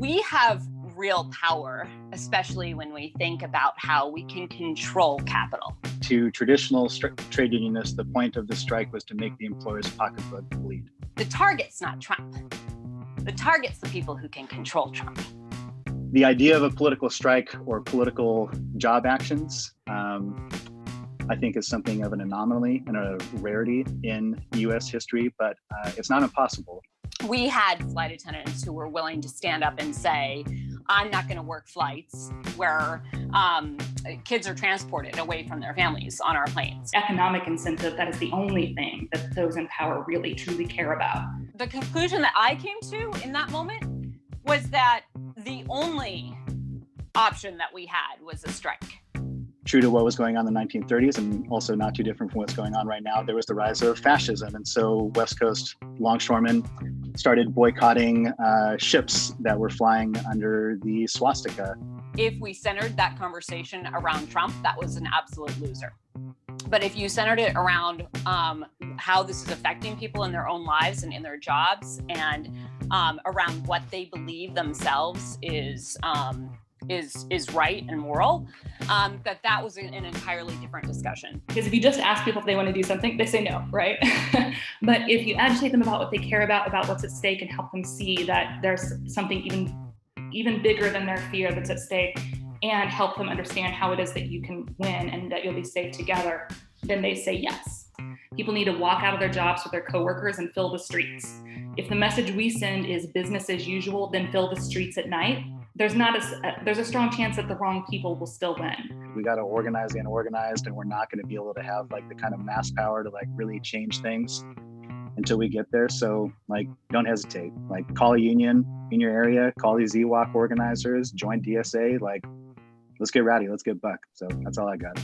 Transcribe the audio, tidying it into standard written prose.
We have real power, especially when we think about how we can control capital. To traditional trade unionists, the point of the strike was to make the employer's pocketbook bleed. The target's not Trump. The target's the people who can control Trump. The idea of a political strike or political job actions, I think is something of an anomaly and a rarity in US history, but it's not impossible. We had flight attendants who were willing to stand up and say, I'm not going to work flights where kids are transported away from their families on our planes. Economic incentive, that is the only thing that those in power really truly care about. The conclusion that I came to in that moment was that the only option that we had was a strike. True to what was going on in the 1930s, and also not too different from what's going on right now, there was the rise of fascism. And so West Coast longshoremen started boycotting ships that were flying under the swastika. If we centered that conversation around Trump, that was an absolute loser. But if you centered it around how this is affecting people in their own lives and in their jobs, and around what they believe themselves is right and moral, that was an entirely different discussion. Because if you just ask people if they want to do something, they say no, right? But if you agitate them about what they care about what's at stake, and help them see that there's something even bigger than their fear that's at stake, and help them understand how it is that you can win and that you'll be safe together, then they say yes. People need to walk out of their jobs with their coworkers and fill the streets. If the message we send is business as usual, then fill the streets at night, there's a strong chance that the wrong people will still win. We got to organize the unorganized, and we're not going to be able to have like the kind of mass power to like really change things until we get there. So like, don't hesitate. Like, call a union in your area, call these EWOC organizers, join DSA. Like, let's get rowdy, let's get buck. So that's all I got.